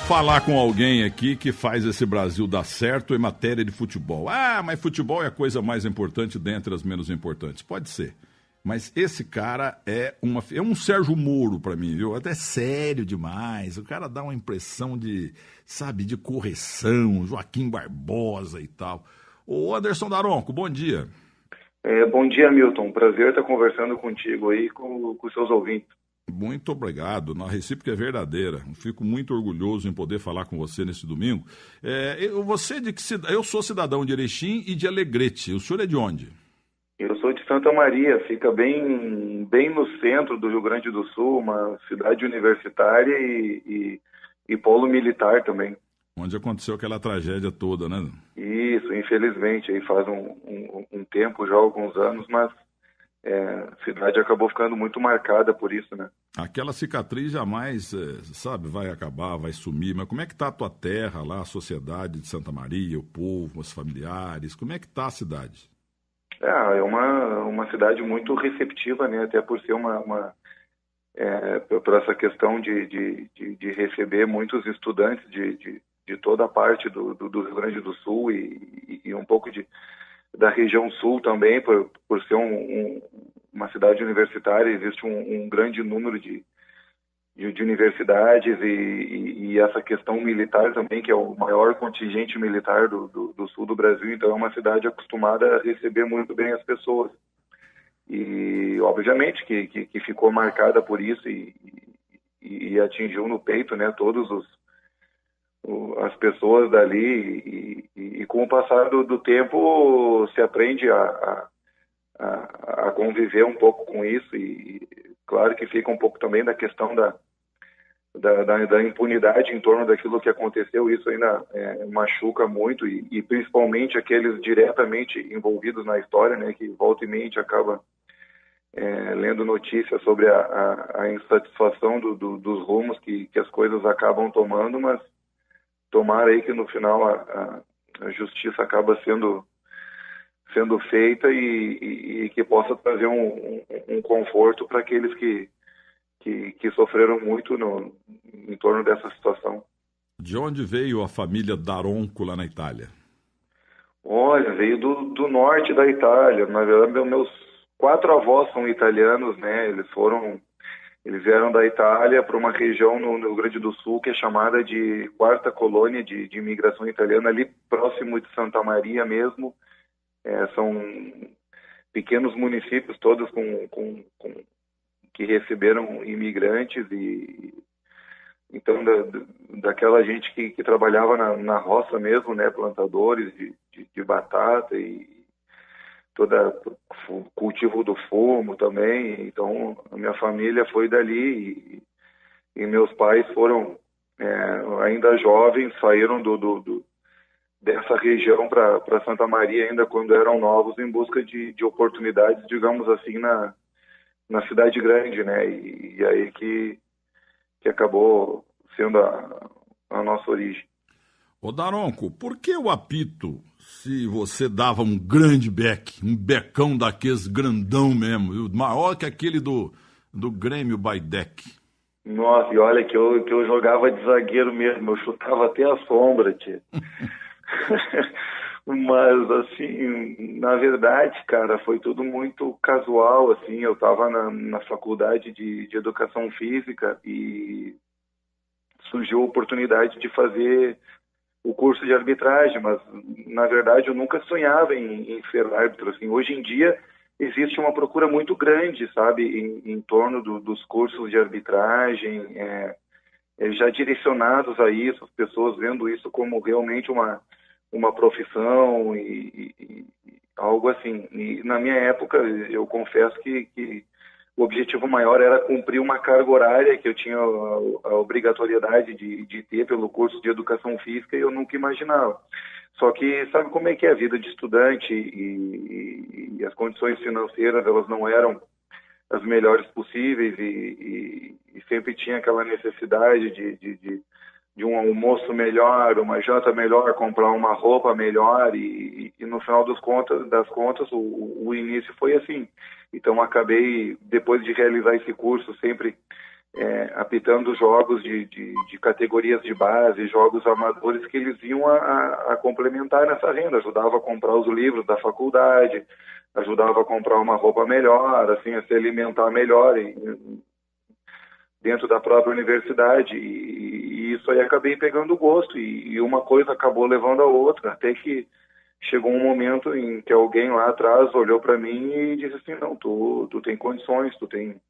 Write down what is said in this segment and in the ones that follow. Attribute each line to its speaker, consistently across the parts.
Speaker 1: falar com alguém aqui que faz esse Brasil dar certo em matéria de futebol. Ah, mas futebol é a coisa mais importante dentre as menos importantes. Pode ser. Mas esse cara é um Sérgio Moro para mim, viu? Até sério demais. O cara dá uma impressão de, sabe, de correção, Joaquim Barbosa e tal. Ô Anderson Daronco, bom dia.
Speaker 2: Bom dia, Milton. Prazer estar conversando contigo aí, com os seus ouvintes.
Speaker 1: Muito obrigado. Na recíproca é verdadeira. Fico muito orgulhoso em poder falar com você nesse domingo. Eu sou cidadão de Erechim e de Alegrete. O senhor é de onde?
Speaker 2: Eu sou de Santa Maria, fica bem no centro do Rio Grande do Sul, uma cidade universitária e polo militar também.
Speaker 1: Onde aconteceu aquela tragédia toda, né?
Speaker 2: Isso, infelizmente, aí faz um tempo já, alguns anos, mas a cidade acabou ficando muito marcada por isso, né?
Speaker 1: Aquela cicatriz jamais, vai acabar, vai sumir, mas como é que tá a tua terra lá, a sociedade de Santa Maria, o povo, os familiares, como é que tá a cidade?
Speaker 2: É uma cidade muito receptiva, né? Até por ser por essa questão de receber muitos estudantes de toda a parte do Rio Grande do Sul e um pouco da região sul também, por ser uma cidade universitária, existe um grande número de universidades e essa questão militar também, que é o maior contingente militar do sul do Brasil, então é uma cidade acostumada a receber muito bem as pessoas. E, obviamente, que ficou marcada por isso e atingiu no peito, né, todos as pessoas dali e com o passar do tempo se aprende a conviver um pouco com isso e claro que fica um pouco também da questão da impunidade em torno daquilo que aconteceu. Isso ainda machuca muito e principalmente aqueles diretamente envolvidos na história, né, que volta e meia a gente acaba lendo notícias sobre a insatisfação dos rumos que as coisas acabam tomando, mas tomara aí que no final a justiça acaba sendo feita e que possa trazer um conforto para aqueles que sofreram muito em torno dessa situação.
Speaker 1: De onde veio a família Daronco lá na Itália?
Speaker 2: Olha, veio do norte da Itália. Na verdade, meus 4 avós são italianos, né? Eles vieram da Itália para uma região no Rio Grande do Sul que é chamada de quarta colônia de imigração italiana, ali próximo de Santa Maria mesmo. São pequenos municípios todos que receberam imigrantes e então daquela gente que trabalhava na roça mesmo, né, plantadores de batata e toda cultivo do fumo também. Então a minha família foi dali e meus pais foram ainda jovens, saíram dessa região para Santa Maria ainda quando eram novos em busca de oportunidades, digamos assim, na cidade grande, né? E aí que acabou sendo a nossa origem.
Speaker 1: Ô Daronco, por que o apito se você dava um grande um becão daqueles grandão mesmo, viu? Maior que aquele do Grêmio Baidec?
Speaker 2: Nossa, e olha que eu jogava de zagueiro mesmo, eu chutava até a sombra, tia. Mas, assim, na verdade, cara, foi tudo muito casual, assim. Eu estava na faculdade de Educação Física e surgiu a oportunidade de fazer o curso de arbitragem, mas, na verdade, eu nunca sonhava em ser árbitro, assim. Hoje em dia, existe uma procura muito grande, sabe, em torno dos cursos de arbitragem, já direcionados a isso, as pessoas vendo isso como realmente uma profissão e algo assim. E na minha época, eu confesso que o objetivo maior era cumprir uma carga horária que eu tinha a obrigatoriedade de ter pelo curso de Educação Física e eu nunca imaginava. Só que sabe como é que é a vida de estudante e as condições financeiras, elas não eram as melhores possíveis e sempre tinha aquela necessidade de um almoço melhor, uma janta melhor, comprar uma roupa melhor e no final das contas o início foi assim. Então acabei, depois de realizar esse curso, sempre apitando jogos de categorias de base, jogos amadores que eles iam a complementar nessa renda, ajudava a comprar os livros da faculdade, ajudava a comprar uma roupa melhor, assim, a se alimentar melhor dentro da própria universidade, e isso aí acabei pegando gosto, e uma coisa acabou levando a outra, até que chegou um momento em que alguém lá atrás olhou para mim e disse assim, não, tu tem condições, tu tem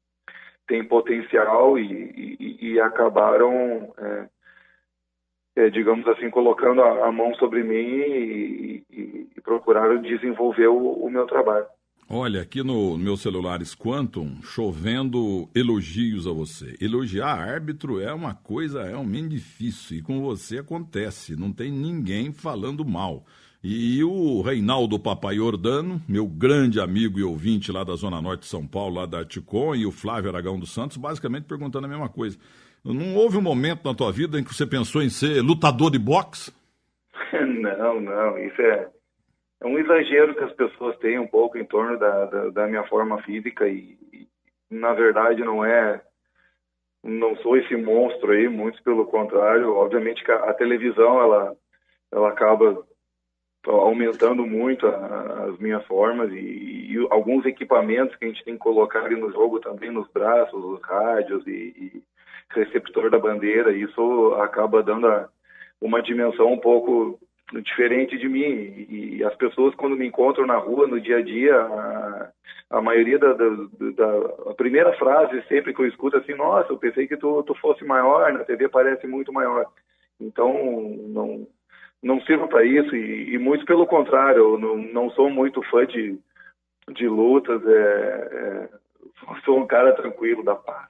Speaker 2: potencial, e acabaram, digamos assim, colocando a mão sobre mim e procuraram desenvolver o meu trabalho.
Speaker 1: Olha, aqui no meu celulares Quantum, chovendo elogios a você. Elogiar árbitro é uma coisa realmente difícil, e com você acontece, não tem ninguém falando mal. E o Reinaldo Papaiordano, meu grande amigo e ouvinte lá da Zona Norte de São Paulo, lá da Articom, e o Flávio Aragão dos Santos, basicamente perguntando a mesma coisa. Não houve um momento na tua vida em que você pensou em ser lutador de boxe?
Speaker 2: Não, isso é um exagero que as pessoas têm um pouco em torno da minha forma física, e na verdade não sou esse monstro aí, muito pelo contrário. Obviamente que a televisão ela acaba aumentando muito as minhas formas, e alguns equipamentos que a gente tem que colocar ali no jogo também, nos braços, os rádios e receptor da bandeira, isso acaba dando uma dimensão um pouco diferente de mim, e as pessoas, quando me encontram na rua, no dia a dia, a maioria a primeira frase sempre que eu escuto é assim, nossa, eu pensei que tu fosse maior, na TV parece muito maior. Então, não sirvo para isso, e muito pelo contrário, eu não sou muito fã de lutas, sou um cara tranquilo, da paz.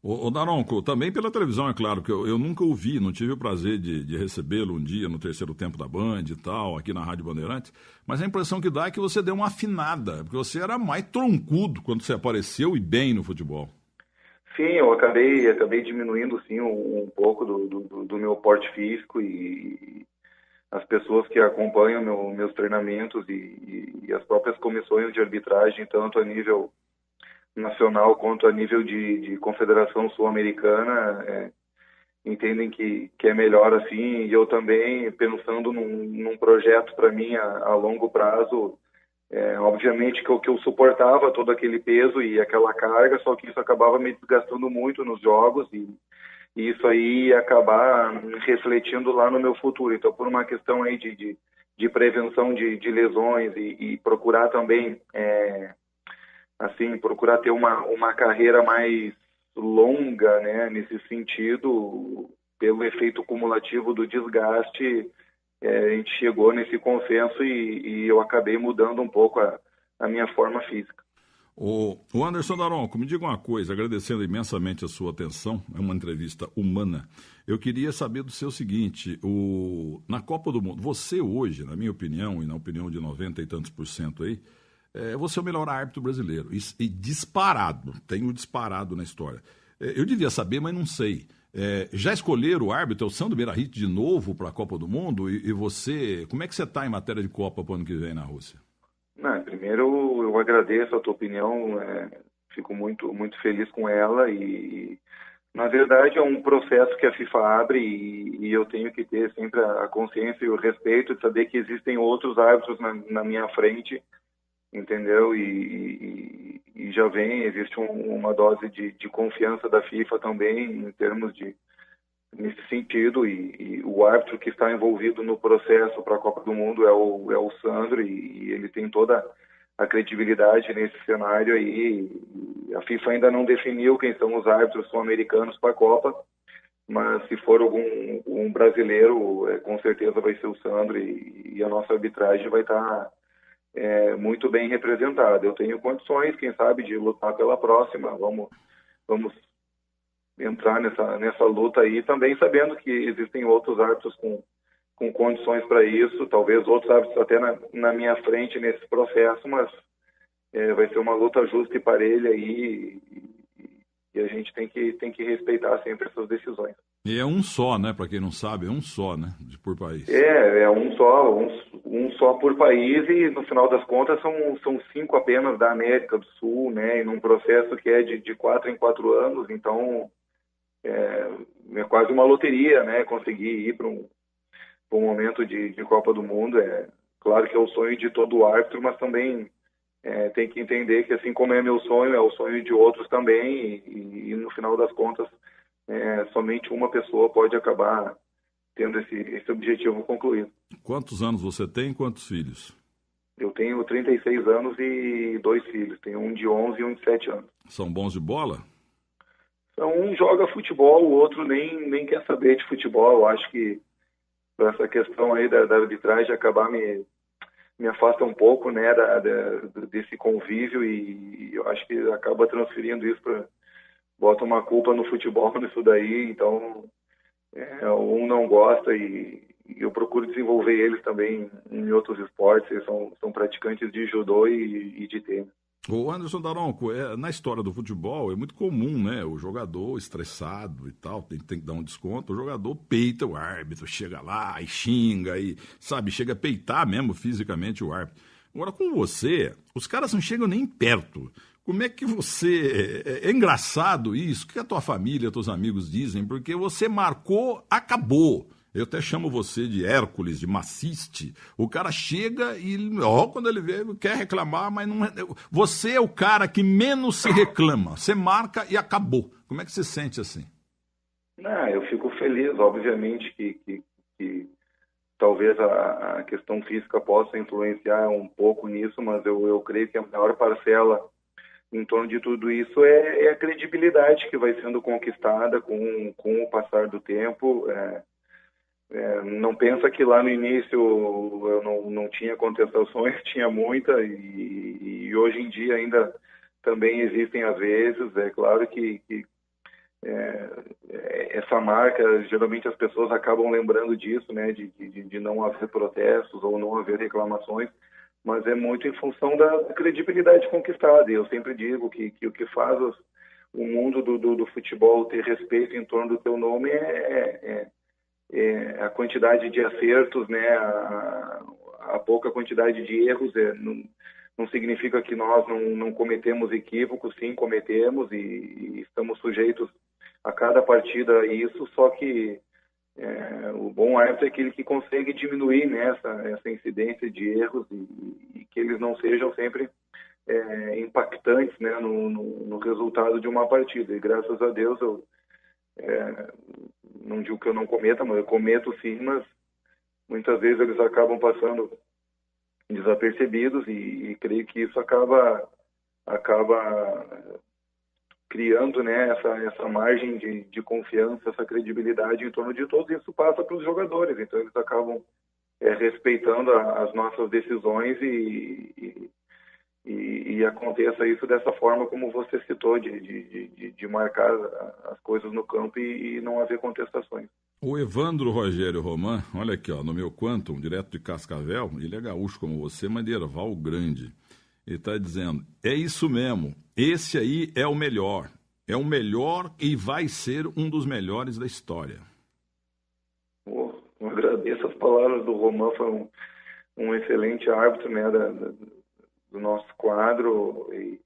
Speaker 1: Ô Daronco, também pela televisão, é claro, que eu nunca o vi, não tive o prazer de recebê-lo um dia no terceiro tempo da Band e tal, aqui na Rádio Bandeirantes, mas a impressão que dá é que você deu uma afinada, porque você era mais troncudo quando você apareceu, e bem no futebol.
Speaker 2: Sim, eu acabei diminuindo sim um pouco do meu porte físico, e as pessoas que acompanham meus treinamentos e as próprias comissões de arbitragem, tanto a nível nacional quanto a nível de Confederação Sul-Americana, entendem que é melhor assim, e eu também, pensando num projeto para mim a longo prazo, obviamente que eu suportava todo aquele peso e aquela carga, só que isso acabava me desgastando muito nos jogos, e isso aí ia acabar refletindo lá no meu futuro. Então, por uma questão aí de prevenção de lesões, e procurar também assim, procurar ter uma carreira mais longa, né, nesse sentido, pelo efeito cumulativo do desgaste, a gente chegou nesse consenso, e eu acabei mudando um pouco a minha forma física.
Speaker 1: O Anderson Daronco, me diga uma coisa, agradecendo imensamente a sua atenção, é uma entrevista humana. Eu queria saber do seu seguinte, na Copa do Mundo, você hoje, na minha opinião, e na opinião de 90 e tantos % aí, você é o melhor árbitro brasileiro, e disparado, tenho disparado na história. Eu devia saber, mas não sei. Já escolheram o árbitro, é o Sandro Meirahit, de novo para a Copa do Mundo? E você, como é que você está em matéria de Copa para o ano que vem na Rússia?
Speaker 2: Primeiro, eu agradeço a tua opinião, fico muito, muito feliz com ela, e na verdade é um processo que a FIFA abre, e eu tenho que ter sempre a consciência e o respeito de saber que existem outros árbitros na minha frente, entendeu? E já existe uma dose de confiança da FIFA também, em termos nesse sentido, e o árbitro que está envolvido no processo para a Copa do Mundo é o Sandro, e ele tem toda a credibilidade nesse cenário aí. A FIFA ainda não definiu quem são os árbitros sul-americanos para a Copa, mas se for um brasileiro, com certeza vai ser o Sandro, e a nossa arbitragem vai estar muito bem representada. Eu tenho condições, quem sabe, de lutar pela próxima. Vamos entrar nessa luta aí, também sabendo que existem outros árbitros com condições para isso, talvez outros árbitros até na minha frente nesse processo, mas vai ser uma luta justa e parelha aí, e a gente tem que respeitar sempre essas decisões.
Speaker 1: E é um só, né? Para quem não sabe, é um só, né? Por país.
Speaker 2: É um só. um só por país e no final das contas são 5 apenas da América do Sul, né? E num processo que é de 4 em 4 anos, então é quase uma loteria, né? Conseguir ir para um momento de Copa do Mundo. Claro que é o sonho de todo árbitro, mas também tem que entender que assim como é meu sonho, é o sonho de outros também e no final das contas somente uma pessoa pode acabar tendo esse objetivo concluído.
Speaker 1: Quantos anos você tem e quantos filhos?
Speaker 2: Eu tenho 36 anos e 2 filhos. Tenho um de 11 e um de 7 anos.
Speaker 1: São bons de bola?
Speaker 2: Então, um joga futebol, o outro nem quer saber de futebol. Eu acho que essa questão aí da arbitragem acabar me afasta um pouco, né, desse convívio e eu acho que acaba transferindo isso bota uma culpa no futebol nisso daí. Então, um não gosta e eu procuro desenvolver eles também em outros esportes. Eles são praticantes de judô e de tênis.
Speaker 1: Ô Anderson Daronco, na história do futebol é muito comum, né? O jogador estressado e tal, tem que dar um desconto, o jogador peita o árbitro, chega lá e xinga e, sabe, chega a peitar mesmo fisicamente o árbitro. Agora, com você, os caras não chegam nem perto. Como é que você... É engraçado isso, o que a tua família, teus amigos dizem, porque você marcou, acabou. Eu até chamo você de Hércules, de maciste. O cara chega e, quando ele vê, quer reclamar, mas não é... Você é o cara que menos se reclama. Você marca e acabou. Como é que você sente assim?
Speaker 2: Eu fico feliz, obviamente, que talvez a questão física possa influenciar um pouco nisso, mas eu creio que a maior parcela em torno de tudo isso é a credibilidade que vai sendo conquistada com o passar do tempo. Não pensa que lá no início eu não tinha contestações, tinha muita, e hoje em dia ainda também existem às vezes. É claro que essa marca, geralmente as pessoas acabam lembrando disso, né, de não haver protestos ou não haver reclamações, mas é muito em função da credibilidade conquistada. E eu sempre digo que o que faz o mundo do futebol ter respeito em torno do teu nome a quantidade de acertos, né, a pouca quantidade de erros. Não significa que nós não cometemos equívocos, sim, cometemos e estamos sujeitos a cada partida a isso, só que o bom árbitro é aquele que consegue diminuir, né, essa incidência de erros e que eles não sejam sempre impactantes, né, no resultado de uma partida. E graças a Deus eu não digo que eu não cometa, mas eu cometo sim, mas muitas vezes eles acabam passando desapercebidos e creio que isso acaba criando, né, essa margem de confiança, essa credibilidade em torno de todos. Isso passa para os jogadores, então eles acabam respeitando as nossas decisões e aconteça isso dessa forma como você citou, de marcar as coisas no campo e não haver contestações.
Speaker 1: O Evandro Rogério Roman, olha aqui, ó, no meu Quantum, direto de Cascavel, ele é gaúcho como você, mas de Erval Grande. Ele está dizendo, é isso mesmo, esse aí é o melhor e vai ser um dos melhores da história.
Speaker 2: Eu agradeço as palavras do Roman, foi um excelente árbitro, né, do nosso quadro e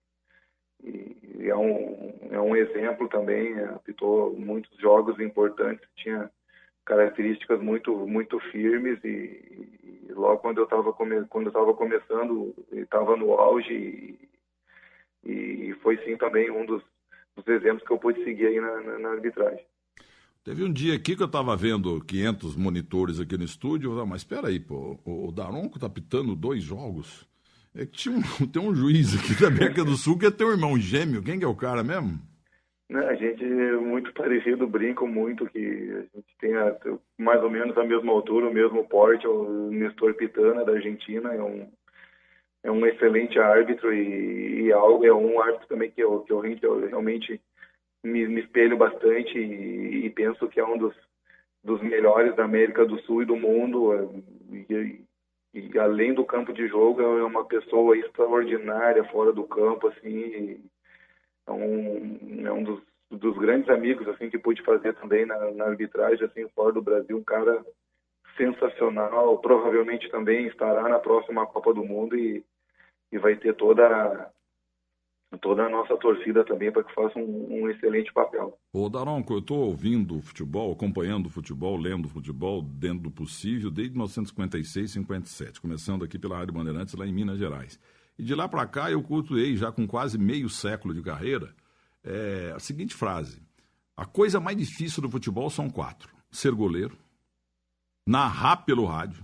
Speaker 2: é um exemplo também. Apitou muitos jogos importantes, tinha características muito firmes e logo quando eu estava começando, ele estava no auge e foi sim também um dos exemplos que eu pude seguir aí na arbitragem.
Speaker 1: Teve um dia aqui que eu estava vendo 500 monitores aqui no estúdio, eu falei, mas espera aí, pô, o Daronco tá pitando 2 jogos? É que tem um juiz aqui da América do Sul que é teu irmão gêmeo, quem que é o cara mesmo?
Speaker 2: A gente é muito parecido, brinco muito que a gente tem mais ou menos a mesma altura, o mesmo porte. O Nestor Pitana, da Argentina, é um excelente árbitro e é um árbitro também que eu realmente me espelho bastante e penso que é um dos melhores da América do Sul e do mundo. E além do campo de jogo, é uma pessoa extraordinária fora do campo, assim. É um dos grandes amigos assim que pude fazer também na arbitragem, assim, fora do Brasil, um cara sensacional, provavelmente também estará na próxima Copa do Mundo e vai ter toda a nossa torcida também para que faça um excelente papel.
Speaker 1: Ô Daronco, eu estou ouvindo futebol, acompanhando futebol, lendo futebol dentro do possível desde 1956, 57, começando aqui pela Rádio Bandeirantes lá em Minas Gerais. E de lá para cá eu cultuei, já com quase meio século de carreira, a seguinte frase: a coisa mais difícil do futebol são 4: ser goleiro, narrar pelo rádio,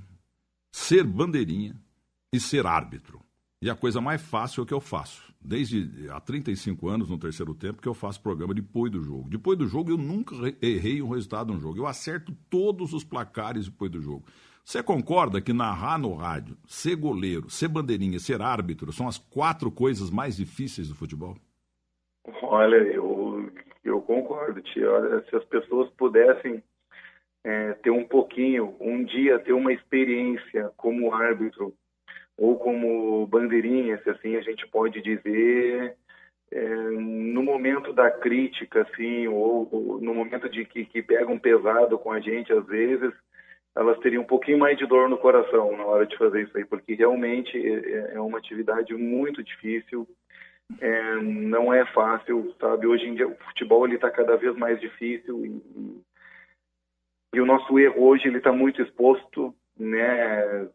Speaker 1: ser bandeirinha e ser árbitro. E a coisa mais fácil é o que eu faço. Desde há 35 anos, no terceiro tempo, que eu faço programa depois do jogo. Depois do jogo, eu nunca errei um resultado no jogo. Eu acerto todos os placares depois do jogo. Você concorda que narrar no rádio, ser goleiro, ser bandeirinha, ser árbitro, são as 4 coisas mais difíceis do futebol?
Speaker 2: Olha, eu concordo, Tia. Olha, se as pessoas pudessem ter um dia ter uma experiência como árbitro, ou como bandeirinha, se assim a gente pode dizer, no momento da crítica, assim, ou no momento de que pegam pesado com a gente, às vezes, elas teriam um pouquinho mais de dor no coração na hora de fazer isso aí, porque realmente é uma atividade muito difícil, não é fácil, sabe? Hoje em dia o futebol está cada vez mais difícil e o nosso erro hoje ele está muito exposto, né?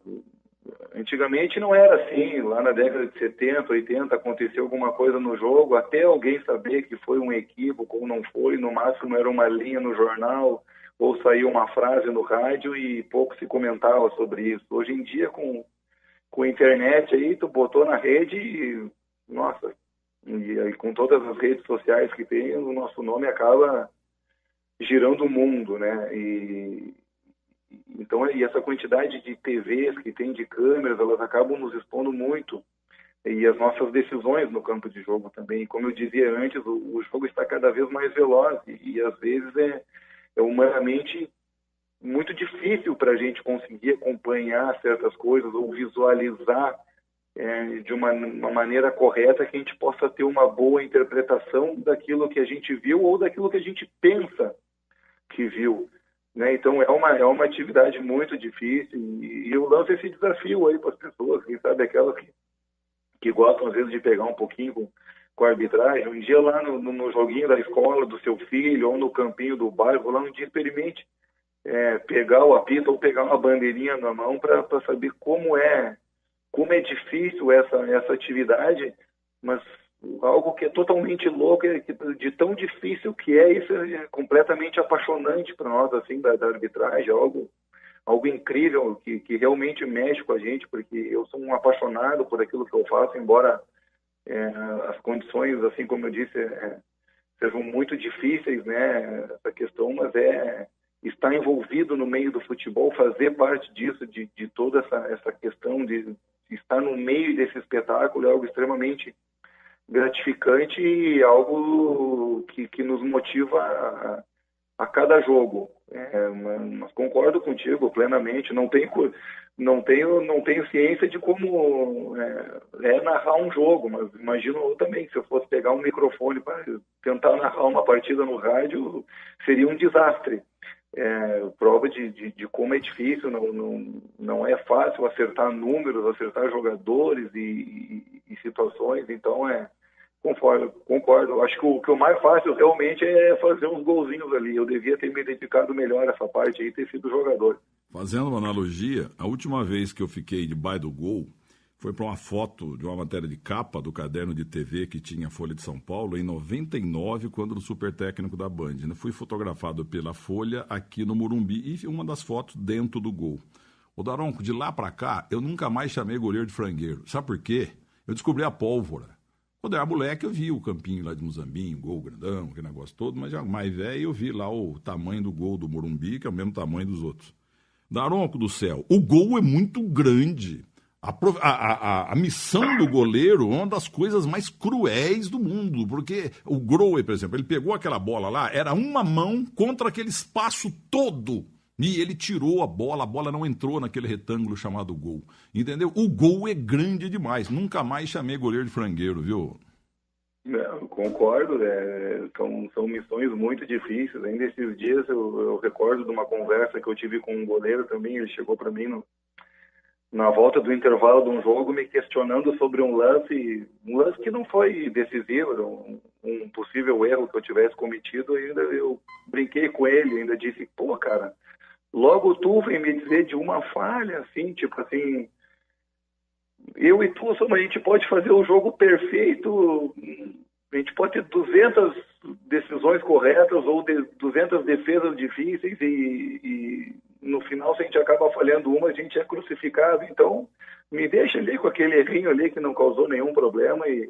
Speaker 2: Antigamente não era assim, lá na década de 70, 80, aconteceu alguma coisa no jogo, até alguém saber que foi um equívoco ou não foi, no máximo era uma linha no jornal, ou saiu uma frase no rádio e pouco se comentava sobre isso. Hoje em dia, com a internet aí, tu botou na rede e, nossa, e com todas as redes sociais que tem, o nosso nome acaba girando o mundo, né? Então, e essa quantidade de TVs que tem, de câmeras, elas acabam nos expondo muito. E as nossas decisões no campo de jogo também. Como eu dizia antes, o jogo está cada vez mais veloz e às vezes é humanamente muito difícil para a gente conseguir acompanhar certas coisas ou visualizar de uma maneira correta que a gente possa ter uma boa interpretação daquilo que a gente viu ou daquilo que a gente pensa que viu. Né? Então é uma atividade muito difícil e eu lanço esse desafio aí para as pessoas, quem sabe aquelas que gostam às vezes de pegar um pouquinho com a arbitragem, um dia lá no joguinho da escola do seu filho ou no campinho do bairro, lá um dia experimente pegar o apito ou pegar uma bandeirinha na mão para saber como é difícil essa atividade, mas algo que é totalmente louco, de tão difícil que isso é completamente apaixonante para nós, assim, da arbitragem, algo incrível que realmente mexe com a gente, porque eu sou um apaixonado por aquilo que eu faço, embora as condições, assim como eu disse, sejam muito difíceis, né, essa questão, mas estar envolvido no meio do futebol, fazer parte disso, de toda essa questão de estar no meio desse espetáculo é algo extremamente gratificante e algo que nos motiva a cada jogo. Mas concordo contigo plenamente, não tenho ciência de como narrar um jogo, mas imagino eu também, se eu fosse pegar um microfone para tentar narrar uma partida no rádio, seria um desastre. Prova de como é difícil, não é fácil acertar números, acertar jogadores e situações, então concordo. Acho que o que o mais fácil realmente é fazer uns golzinhos ali. Eu devia ter me identificado melhor essa parte aí, ter sido jogador.
Speaker 1: Fazendo uma analogia, a última vez que eu fiquei debaixo do gol foi para uma foto de uma matéria de capa do caderno de TV que tinha a Folha de São Paulo em 99, quando no Super Técnico da Band. Fui fotografado pela Folha aqui no Morumbi e uma das fotos dentro do gol. Ô Daronco, de lá para cá, eu nunca mais chamei goleiro de frangueiro. Sabe por quê? Eu descobri a pólvora. Quando eu era moleque, eu vi o campinho lá de Muzambinho, gol grandão, aquele negócio todo, mas já mais velho eu vi lá o tamanho do gol do Morumbi, que é o mesmo tamanho dos outros. Daronco do céu, o gol é muito grande. A missão do goleiro é uma das coisas mais cruéis do mundo, porque o Grohe, por exemplo, ele pegou aquela bola lá, era uma mão contra aquele espaço todo, e ele tirou a bola não entrou naquele retângulo chamado gol, entendeu? O gol é grande demais, nunca mais chamei goleiro de frangueiro, viu?
Speaker 2: Não, concordo, são missões muito difíceis. Ainda esses dias eu recordo de uma conversa que eu tive com um goleiro também. Ele chegou para mim na volta do intervalo de um jogo me questionando sobre um lance que não foi decisivo, era um possível erro que eu tivesse cometido. Ainda eu brinquei com ele, ainda disse, pô, cara, logo tu vem me dizer de uma falha, assim, tipo assim, eu e tu, a gente pode fazer o jogo perfeito, a gente pode ter 200 decisões corretas ou 200 defesas difíceis e no final, se a gente acaba falhando uma, a gente é crucificado. Então, me deixa ali com aquele errinho ali que não causou nenhum problema e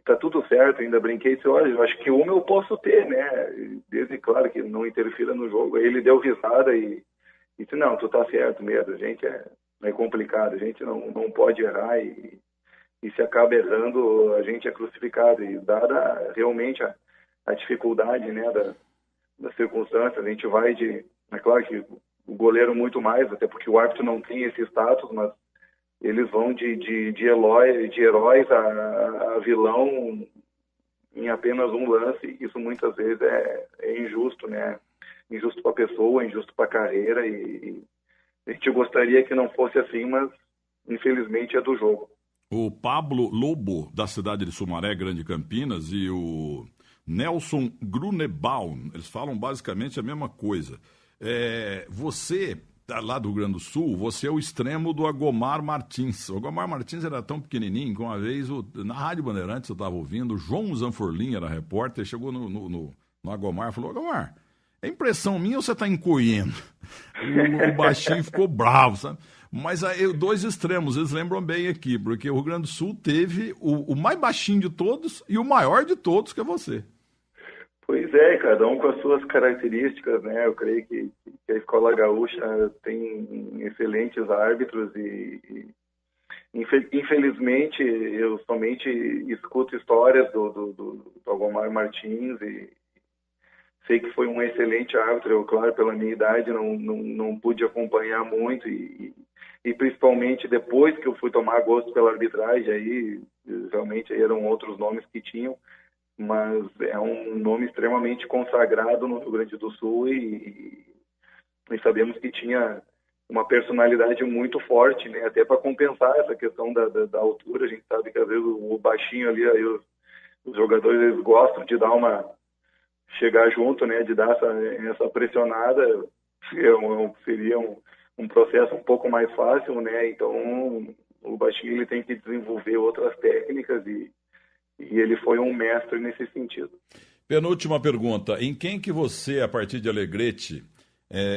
Speaker 2: tá tudo certo. Ainda brinquei e disse, olha, eu acho que uma eu posso ter, né? Desde, claro, que não interfira no jogo. Aí ele deu risada e disse, não, tu tá certo mesmo, a gente é complicado, a gente não pode errar e se acaba errando, a gente é crucificado. E dada realmente a dificuldade, né, das circunstâncias, a gente vai é claro que o goleiro muito mais, até porque o árbitro não tem esse status, mas eles vão de heróis a vilão em apenas um lance. Isso muitas vezes é injusto, né? Injusto para a pessoa, injusto para a carreira, e a gente gostaria que não fosse assim, mas infelizmente é do jogo.
Speaker 1: O Pablo Lobo, da cidade de Sumaré, Grande Campinas, e o Nelson Grunebaum, eles falam basicamente a mesma coisa. Você, lá do Rio Grande do Sul, você é o extremo do Agomar Martins. O Agomar Martins era tão pequenininho que uma vez, na Rádio Bandeirantes, eu estava ouvindo, o João Zanforlin era repórter, chegou no Agomar e falou, Agomar, é impressão minha ou você está encolhendo? O baixinho ficou bravo, sabe? Mas aí, dois extremos, eles lembram bem aqui, porque o Rio Grande do Sul teve o mais baixinho de todos e o maior de todos, que é você. Pois é, cada um com as suas características, né? Eu creio que a Escola Gaúcha tem excelentes árbitros e infelizmente eu somente escuto histórias do Agomar Martins e sei que foi um excelente árbitro. Eu, claro, pela minha idade não pude acompanhar muito e principalmente depois que eu fui tomar gosto pela arbitragem, aí realmente eram outros nomes que tinham, mas é um nome extremamente consagrado no Rio Grande do Sul e sabemos que tinha uma personalidade muito forte, né? Até para compensar essa questão da altura. A gente sabe que às vezes o baixinho ali, aí os jogadores eles gostam de dar chegar junto, né? De dar essa pressionada. Seria um processo um pouco mais fácil, né? Então o baixinho ele tem que desenvolver outras técnicas e ele foi um mestre nesse sentido. Penúltima pergunta. Em quem que você, a partir de Alegrete,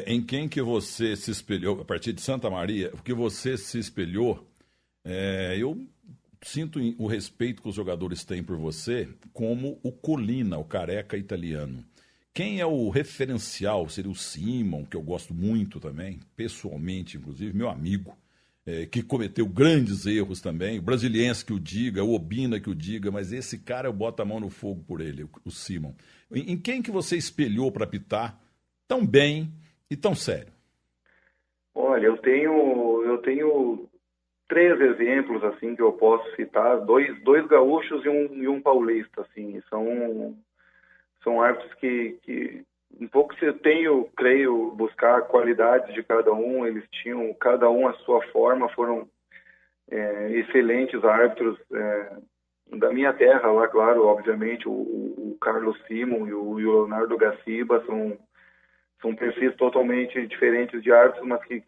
Speaker 1: em quem que você se espelhou, a partir de Santa Maria, o que você se espelhou? Eu sinto o respeito que os jogadores têm por você como o Colina, o careca italiano. Quem é o referencial? Seria o Simon, que eu gosto muito também, pessoalmente, inclusive, meu amigo. Que cometeu grandes erros também, o Brasiliense que o diga, o Obina que o diga, mas esse cara eu boto a mão no fogo por ele, o Simon. Em quem que você espelhou para apitar tão bem e tão sério? Olha, eu tenho 3 exemplos assim que eu posso citar, dois gaúchos e um paulista, assim, são árbitros que um pouco se eu creio, buscar qualidades de cada um. Eles tinham, cada um a sua forma, foram excelentes árbitros da minha terra lá, claro, obviamente, o Carlos Simon e o Leonardo Gaciba são perfis totalmente diferentes de árbitros, mas que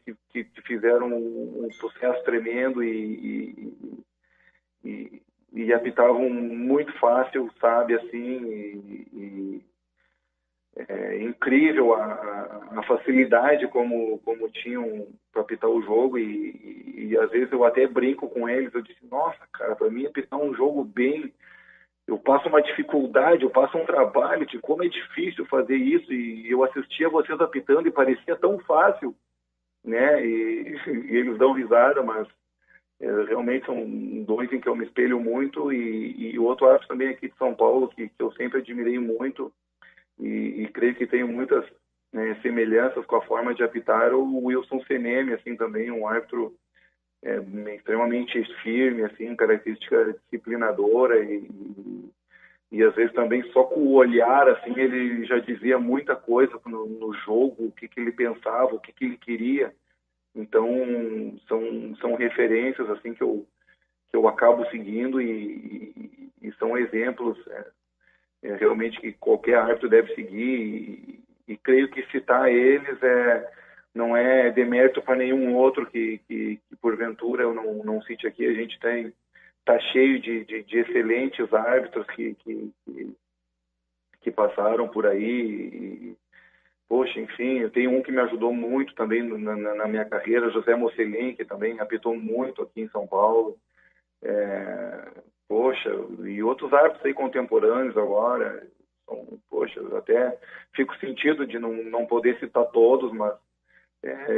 Speaker 1: fizeram um sucesso tremendo e apitavam muito fácil, sabe, assim, é incrível a facilidade como tinham para apitar o jogo e às vezes eu até brinco com eles. Eu disse, nossa, cara, para mim apitar um jogo bem, eu passo uma dificuldade, eu passo um trabalho de como é difícil fazer isso, e eu assistia vocês apitando e parecia tão fácil, né? E eles dão risada, mas realmente são 2 em que eu me espelho muito, e outro árbitro também aqui de São Paulo que eu sempre admirei muito e creio que tem muitas semelhanças com a forma de apitar, o Wilson Seneme, assim, também um árbitro extremamente firme, assim, característica disciplinadora
Speaker 2: e às vezes também só com o olhar, assim, ele já dizia muita coisa no jogo, o que ele pensava, o que ele queria. Então, são referências, assim, que eu acabo seguindo e são exemplos realmente que qualquer árbitro deve seguir e creio que citar eles não é demérito para nenhum outro que porventura eu não cite aqui. A gente está cheio de excelentes árbitros que passaram por aí. Poxa, enfim, eu tenho um que me ajudou muito também na minha carreira, José Mocelin, que também apitou muito aqui em São Paulo. Poxa, e outros árbitros aí contemporâneos agora. Poxa, eu até fico sentido de não poder citar todos, mas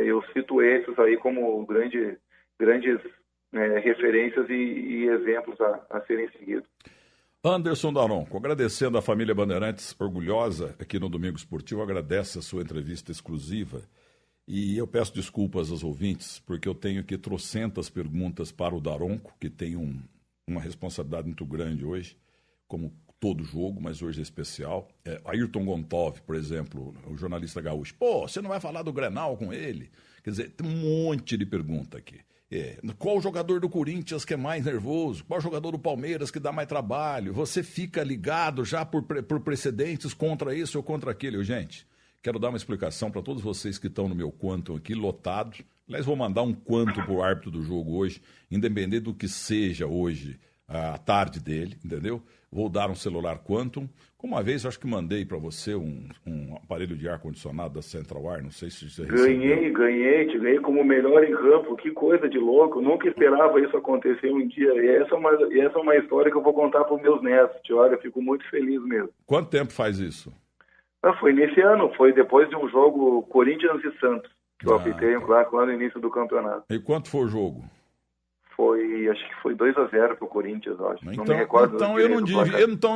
Speaker 2: eu cito esses aí como grandes referências e exemplos a serem seguidos.
Speaker 1: Anderson Daronco, agradecendo a família Bandeirantes, orgulhosa aqui no Domingo Esportivo, agradece a sua entrevista exclusiva. E eu peço desculpas aos ouvintes, porque eu tenho aqui trocentas perguntas para o Daronco, que tem uma responsabilidade muito grande hoje, como todo jogo, mas hoje é especial. Ayrton Gontov, por exemplo, o jornalista gaúcho. Pô, você não vai falar do Grenal com ele? Quer dizer, tem um monte de pergunta aqui. Qual jogador do Corinthians que é mais nervoso? Qual jogador do Palmeiras que dá mais trabalho? Você fica ligado já por precedentes contra isso ou contra aquele? Gente, quero dar uma explicação para todos vocês que estão no meu Quantum aqui, lotados. Aliás, vou mandar um Quantum para o árbitro do jogo hoje, independente do que seja hoje a tarde dele, entendeu? Vou dar um celular Quantum. Como uma vez, acho que mandei para você um aparelho de ar-condicionado da Central Air, não sei se você recebeu.
Speaker 2: Te ganhei como melhor em campo, que coisa de louco, eu nunca esperava isso acontecer um dia, e essa é uma história que eu vou contar para os meus netos, olha, eu fico muito feliz mesmo.
Speaker 1: Quanto tempo faz isso?
Speaker 2: Foi nesse ano, foi depois de um jogo Corinthians e Santos, que eu apitei lá no início do campeonato.
Speaker 1: E quanto foi o jogo?
Speaker 2: Acho que foi 2-0 pro Corinthians, eu acho. Não me recordo.
Speaker 1: Então eu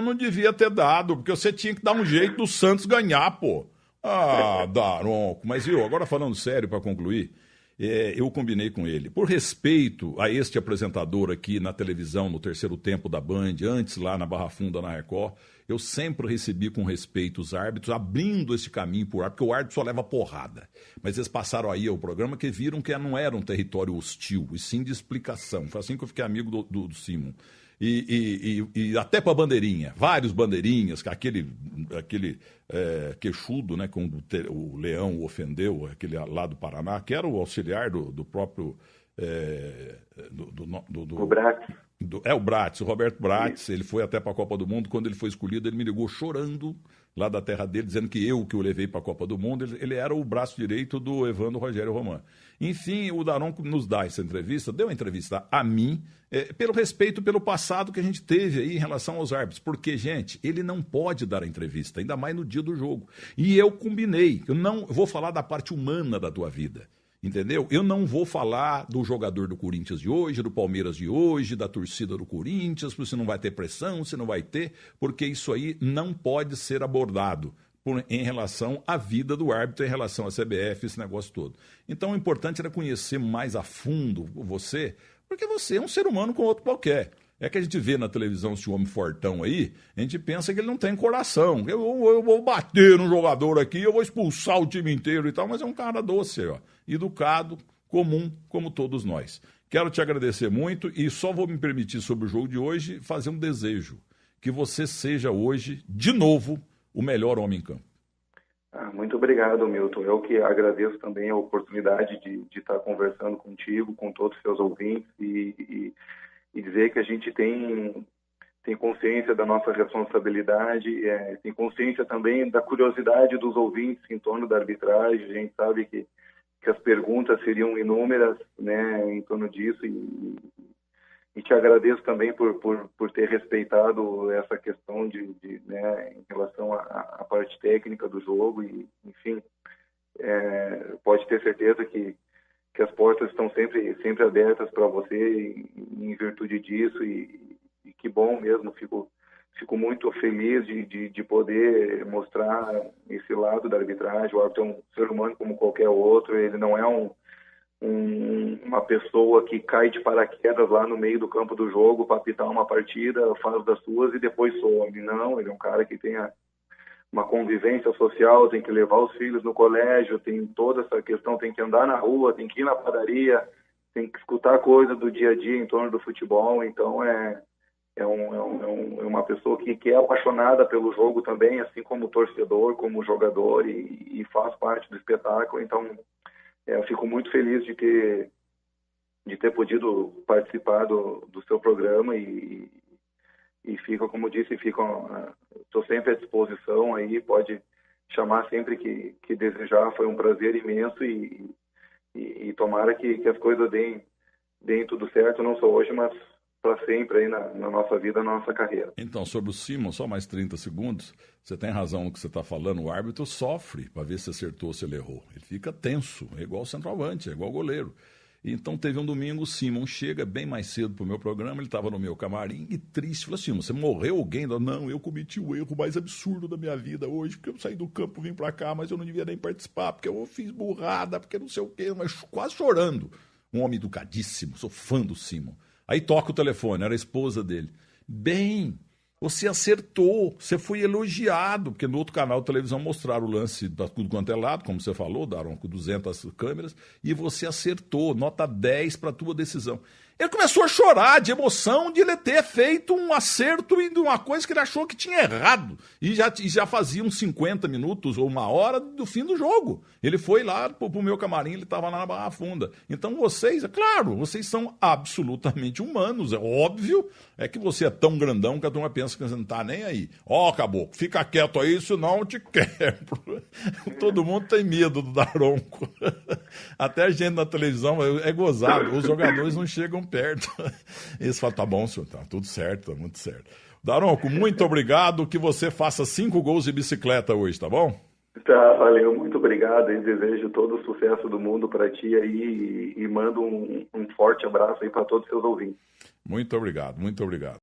Speaker 1: não devia ter dado, porque você tinha que dar um jeito do Santos ganhar, pô. Daronco. Mas agora falando sério para concluir, eu combinei com ele. Por respeito a este apresentador aqui na televisão, no terceiro tempo da Band, antes lá na Barra Funda, na Record, eu sempre recebi com respeito os árbitros, abrindo esse caminho por árbitro, porque o árbitro só leva porrada. Mas eles passaram aí ao programa que viram que não era um território hostil, e sim de explicação. Foi assim que eu fiquei amigo do Simon. E até para bandeirinha, vários bandeirinhas, aquele queixudo, né, como o Leão o ofendeu, aquele lá do Paraná, que era o auxiliar do próprio...
Speaker 2: O Bratz.
Speaker 1: O Bratz, o Roberto Bratz. Ele foi até para a Copa do Mundo. Quando ele foi escolhido, ele me ligou chorando lá da terra dele, dizendo que eu o levei para a Copa do Mundo. Ele era o braço direito do Evandro Rogério Roman. Enfim, o Daronco nos dá essa entrevista, deu uma entrevista a mim, pelo respeito pelo passado que a gente teve aí em relação aos árbitros. Porque, gente, ele não pode dar a entrevista, ainda mais no dia do jogo. E eu combinei, eu não vou falar da parte humana da tua vida. Entendeu? Eu não vou falar do jogador do Corinthians de hoje, do Palmeiras de hoje, da torcida do Corinthians, porque você não vai ter pressão, você não vai ter, porque isso aí não pode ser abordado em relação à vida do árbitro, em relação à CBF, esse negócio todo. Então o importante era conhecer mais a fundo você, porque você é um ser humano como outro qualquer. É que a gente vê na televisão esse homem fortão aí, a gente pensa que ele não tem coração. Eu vou bater no jogador aqui, eu vou expulsar o time inteiro e tal, mas é um cara doce, ó, educado, comum, como todos nós. Quero te agradecer muito e só vou me permitir, sobre o jogo de hoje, fazer um desejo. Que você seja hoje, de novo, o melhor homem em campo.
Speaker 2: Muito obrigado, Milton. Eu que agradeço também a oportunidade de estar conversando contigo, com todos os seus ouvintes e dizer que a gente tem consciência da nossa responsabilidade, tem consciência também da curiosidade dos ouvintes em torno da arbitragem. A gente sabe que as perguntas seriam inúmeras, né, em torno disso e te agradeço também por ter respeitado essa questão né, em relação à parte técnica do jogo e, enfim, pode ter certeza que as portas estão sempre abertas para você em virtude disso e que bom mesmo, fico muito feliz de poder mostrar esse lado da arbitragem. O árbitro é um ser humano como qualquer outro, ele não é uma pessoa que cai de paraquedas lá no meio do campo do jogo para apitar uma partida, faz das suas e depois some. Não, ele é um cara que tem uma convivência social, tem que levar os filhos no colégio, tem toda essa questão, tem que andar na rua, tem que ir na padaria, tem que escutar coisa do dia a dia em torno do futebol. Então é uma pessoa que é apaixonada pelo jogo também, assim como torcedor, como jogador, e faz parte do espetáculo. Então eu fico muito feliz de ter podido participar do seu programa e fica, como disse, estou sempre à disposição aí, pode chamar sempre que desejar. Foi um prazer imenso e tomara que as coisas deem tudo certo, não só hoje, mas para sempre aí na nossa vida, na nossa carreira.
Speaker 1: Então, sobre o Simon, só mais 30 segundos, você tem razão no que você está falando, o árbitro sofre para ver se acertou ou se ele errou. Ele fica tenso, é igual centroavante, é igual goleiro. Então teve um domingo, o Simon chega bem mais cedo para o meu programa, ele estava no meu camarim e triste, falou assim, você morreu alguém? Não, eu cometi o erro mais absurdo da minha vida hoje, porque eu saí do campo, vim para cá, mas eu não devia nem participar, porque eu fiz burrada, porque não sei o quê, mas quase chorando. Um homem educadíssimo, sou fã do Simon. Aí toca o telefone, era a esposa dele. Bem, você acertou, você foi elogiado, porque no outro canal de televisão mostraram o lance para tudo quanto é lado, como você falou, deram com 200 câmeras, e você acertou, nota 10 para a tua decisão. Ele começou a chorar de emoção de ele ter feito um acerto em uma coisa que ele achou que tinha errado. E já fazia uns 50 minutos ou uma hora do fim do jogo. Ele foi lá pro meu camarim, ele estava lá na Barra Funda. Então vocês, é claro, vocês são absolutamente humanos. É óbvio, é que você é tão grandão que a turma pensa que você não está nem aí. Caboclo, fica quieto aí, senão eu te quebro. Todo mundo tem medo do Daronco. Até a gente na televisão é gozado. Os jogadores não chegam perto. Eles falam, tá bom, senhor, tá tudo certo, tá muito certo. Daronco, muito obrigado, que você faça 5 gols de bicicleta hoje, tá bom?
Speaker 2: Tá, valeu, muito obrigado e desejo todo o sucesso do mundo para ti aí e mando um forte abraço aí para todos os seus ouvintes.
Speaker 1: Muito obrigado, muito obrigado.